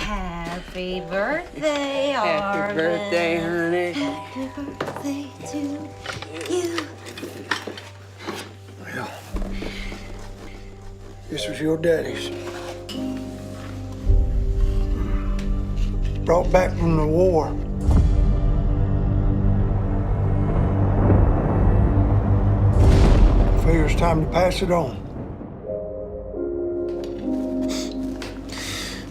Happy birthday, Happy birthday, honey. Happy birthday to you. Well, this was your daddy's. Brought back from the war. I figure it's time to pass it on.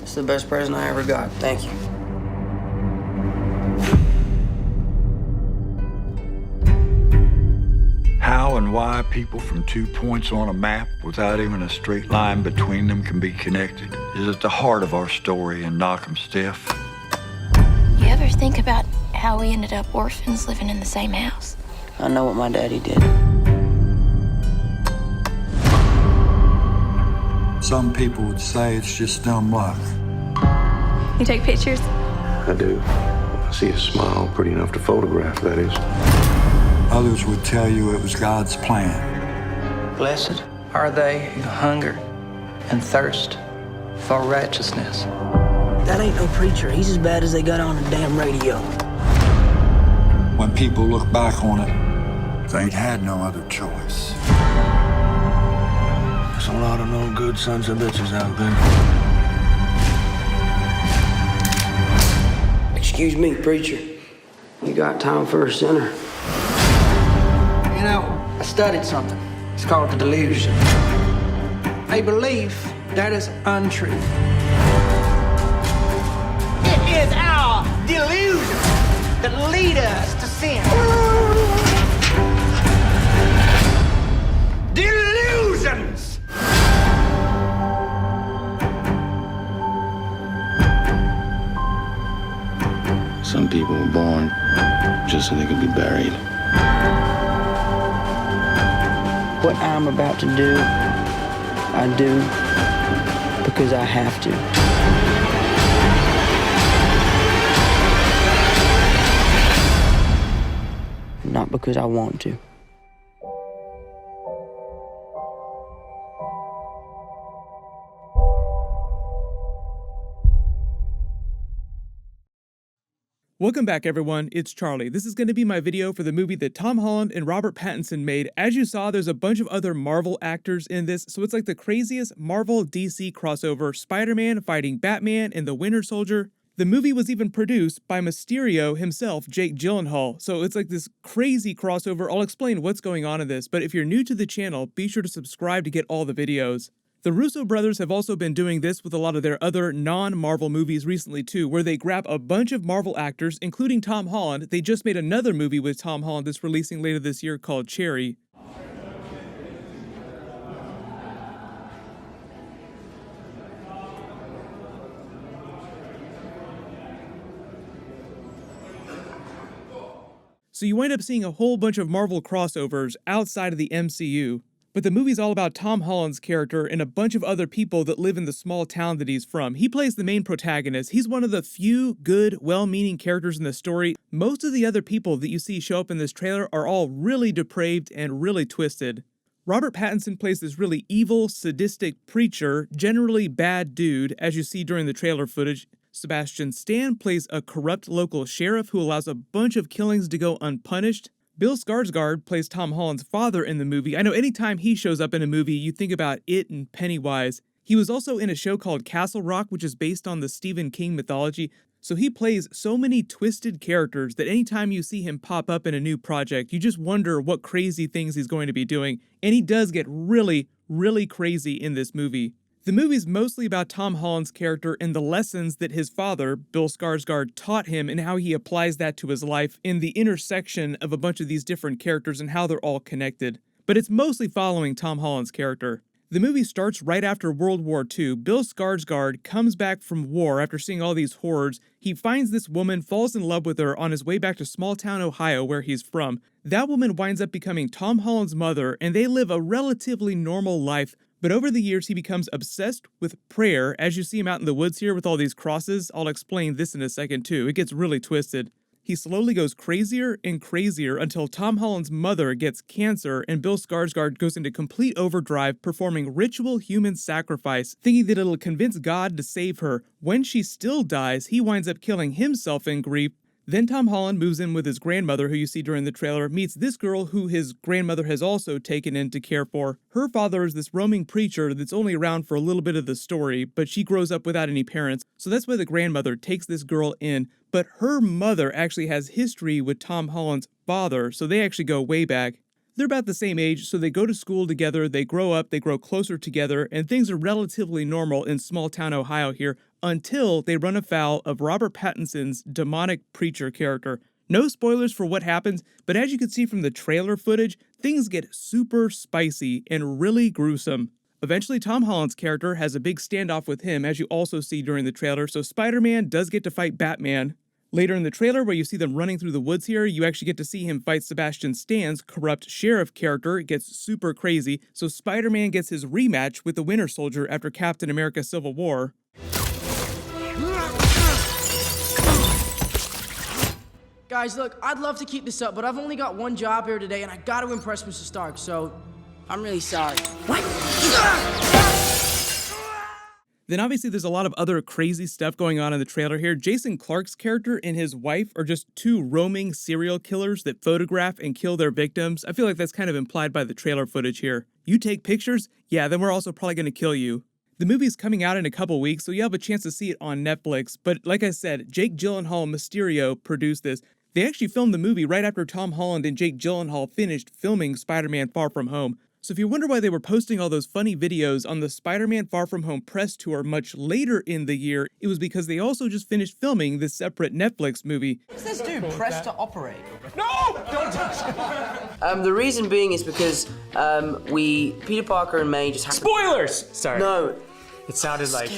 It's the best present I ever got. Thank you. How and why people from 2 points on a map without even a straight line between them can be connected is at the heart of our story in Knock 'em Stiff. You ever think about how we ended up orphans living in the same house? I know what my daddy did. Some people would say it's just dumb luck. You take pictures? I do. I see a smile pretty enough to photograph, that is. Others would tell you it was God's plan. Blessed are they who hunger and thirst for righteousness. That ain't no preacher. He's as bad as they got on the damn radio. When people look back on it, they'd had no other choice. There's a lot of no good sons of bitches out there. Excuse me, preacher. You got time for a sinner? You know, I studied something. It's called the delusion. A belief that is untrue. It is our delusion that lead us to sin. Delusions! Some people were born just so they could be buried. What I'm about to do, I do because I have to. Not because I want to. Welcome back, everyone. It's Charlie. This is going to be my video for the movie that Tom Holland and Robert Pattinson made. As you saw, there's a bunch of other Marvel actors in this, so it's like the craziest Marvel-DC crossover, Spider-Man fighting Batman and the Winter Soldier. The movie was even produced by Mysterio himself, Jake Gyllenhaal, so it's like this crazy crossover. I'll explain what's going on in this, but if you're new to the channel, be sure to subscribe to get all the videos. The Russo brothers have also been doing this with a lot of their other non-Marvel movies recently too, where they grab a bunch of Marvel actors, including Tom Holland. They just made another movie with Tom Holland that's releasing later this year called Cherry. So you wind up seeing a whole bunch of Marvel crossovers outside of the MCU. But the movie's all about Tom Holland's character and a bunch of other people that live in the small town that he's from. He plays the main protagonist. He's one of the few good, well-meaning characters in the story. Most of the other people that you see show up in this trailer are all really depraved and really twisted. Robert Pattinson plays this really evil, sadistic preacher, generally bad dude, as you see during the trailer footage. Sebastian Stan plays a corrupt local sheriff who allows a bunch of killings to go unpunished. Bill Skarsgård plays Tom Holland's father in the movie. I know anytime he shows up in a movie, you think about It and Pennywise. He was also in a show called Castle Rock, which is based on the Stephen King mythology. So he plays so many twisted characters that anytime you see him pop up in a new project, you just wonder what crazy things he's going to be doing. And he does get really, really crazy in this movie. The movie's mostly about Tom Holland's character and the lessons that his father, Bill Skarsgård, taught him and how he applies that to his life in the intersection of a bunch of these different characters and how they're all connected. But it's mostly following Tom Holland's character. The movie starts right after World War II. Bill Skarsgård comes back from war after seeing all these horrors. He finds this woman, falls in love with her on his way back to small-town Ohio where he's from. That woman winds up becoming Tom Holland's mother, and they live a relatively normal life. But over the years, he becomes obsessed with prayer. As you see him out in the woods here with all these crosses, I'll explain this in a second too. It gets really twisted. He slowly goes crazier and crazier until Tom Holland's mother gets cancer and Bill Skarsgård goes into complete overdrive performing ritual human sacrifice, thinking that it'll convince God to save her. When she still dies, he winds up killing himself in grief. Then Tom Holland moves in with his grandmother, who you see during the trailer, meets this girl who his grandmother has also taken in to care for. Her father is this roaming preacher that's only around for a little bit of the story, but she grows up without any parents, so that's why the grandmother takes this girl in. But her mother actually has history with Tom Holland's father, so they actually go way back. They're about the same age, so they go to school together, they grow up, they grow closer together, and things are relatively normal in small-town Ohio here until they run afoul of Robert Pattinson's demonic preacher character. No spoilers for what happens, but as you can see from the trailer footage, things get super spicy and really gruesome. Eventually, Tom Holland's character has a big standoff with him, as you also see during the trailer, so Spider-Man does get to fight Batman. Later in the trailer, where you see them running through the woods here, you actually get to see him fight Sebastian Stan's corrupt sheriff character. It gets super crazy, so Spider-Man gets his rematch with the Winter Soldier after Captain America Civil War. Guys, look, I'd love to keep this up, but I've only got one job here today, and I gotta impress Mr. Stark, so I'm really sorry. Then obviously there's a lot of other crazy stuff going on in the trailer here. Jason Clarke's character and his wife are just two roaming serial killers that photograph and kill their victims. I feel like that's kind of implied by the trailer footage here. You take pictures? Yeah, then we're also probably going to kill you. The movie's coming out in a couple weeks, so you have a chance to see it on Netflix. But like I said, Jake Gyllenhaal and Mysterio produced this. They actually filmed the movie right after Tom Holland and Jake Gyllenhaal finished filming Spider-Man Far From Home. So if you wonder why they were posting all those funny videos on the Spider-Man Far From Home press tour much later in the year, it was because they also just finished filming this separate Netflix movie. What's this dude, press to operate? No! Don't touch The reason being is because, Peter Parker and May just... Spoilers! Sorry. No. It sounded like...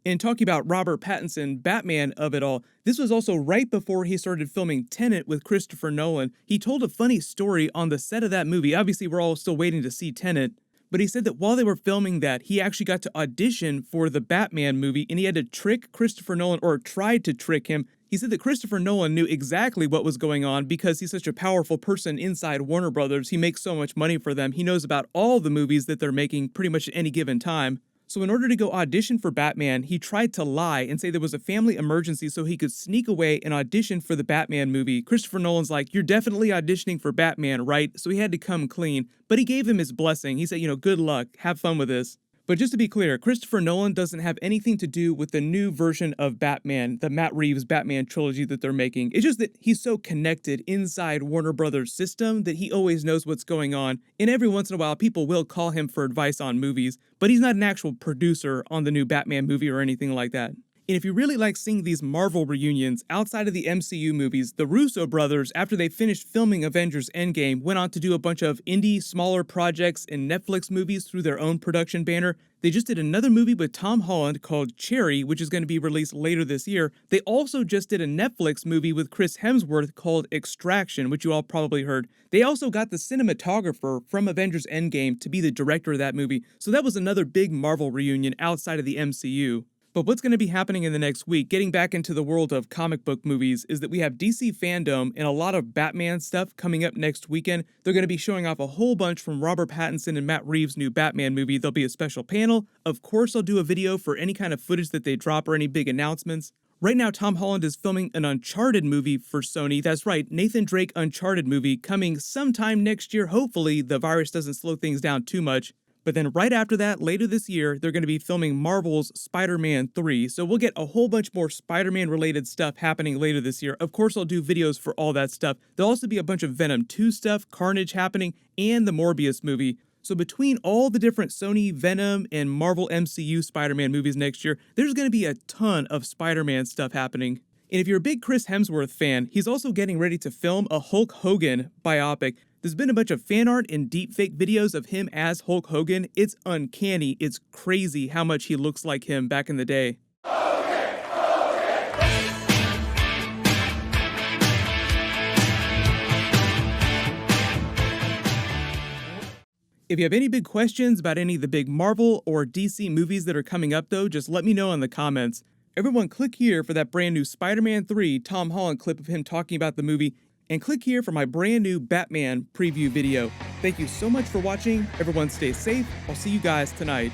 And talking about Robert Pattinson, Batman of it all, this was also right before he started filming Tenet with Christopher Nolan. He told a funny story on the set of that movie. Obviously, we're all still waiting to see Tenet. But he said that while they were filming that, he actually got to audition for the Batman movie, and he had to trick Christopher Nolan, or tried to trick him. He said that Christopher Nolan knew exactly what was going on because he's such a powerful person inside Warner Brothers. He makes so much money for them. He knows about all the movies that they're making pretty much at any given time. So in order to go audition for Batman, he tried to lie and say there was a family emergency so he could sneak away and audition for the Batman movie. Christopher Nolan's like, "You're definitely auditioning for Batman, right?" So he had to come clean, but he gave him his blessing. He said, good luck, have fun with this. But just to be clear, Christopher Nolan doesn't have anything to do with the new version of Batman, the Matt Reeves Batman trilogy that they're making. It's just that he's so connected inside Warner Brothers' system that he always knows what's going on. And every once in a while, people will call him for advice on movies, but he's not an actual producer on the new Batman movie or anything like that. And if you really like seeing these Marvel reunions outside of the MCU movies, the Russo Brothers, after they finished filming Avengers Endgame, went on to do a bunch of indie, smaller projects and Netflix movies through their own production banner. They just did another movie with Tom Holland called Cherry, which is going to be released later this year. They also just did a Netflix movie with Chris Hemsworth called Extraction, which you all probably heard. They also got the cinematographer from Avengers Endgame to be the director of that movie. So that was another big Marvel reunion outside of the MCU. But what's going to be happening in the next week, getting back into the world of comic book movies, is that we have DC fandom and a lot of Batman stuff coming up next weekend. They're going to be showing off a whole bunch from Robert Pattinson and Matt Reeves' new Batman movie. There'll be a special panel. Of course, I'll do a video for any kind of footage that they drop or any big announcements. Right now, Tom Holland is filming an Uncharted movie for Sony. That's right, Nathan Drake Uncharted movie coming sometime next year. Hopefully, the virus doesn't slow things down too much. But then right after that, later this year, they're going to be filming Marvel's Spider-Man 3. So we'll get a whole bunch more Spider-Man related stuff happening later this year. Of course, I'll do videos for all that stuff. There'll also be a bunch of Venom 2 stuff, Carnage happening, and the Morbius movie. So between all the different Sony, Venom, and Marvel MCU Spider-Man movies next year, there's going to be a ton of Spider-Man stuff happening. And if you're a big Chris Hemsworth fan, he's also getting ready to film a Hulk Hogan biopic. There's been a bunch of fan art and deepfake videos of him as Hulk Hogan. It's uncanny. It's crazy how much he looks like him back in the day. If you have any big questions about any of the big Marvel or DC movies that are coming up though, just let me know in the comments. Everyone click here for that brand new Spider-Man 3 Tom Holland clip of him talking about the movie, and click here for my brand new Batman preview video. Thank you so much for watching. Everyone stay safe. I'll see you guys tonight.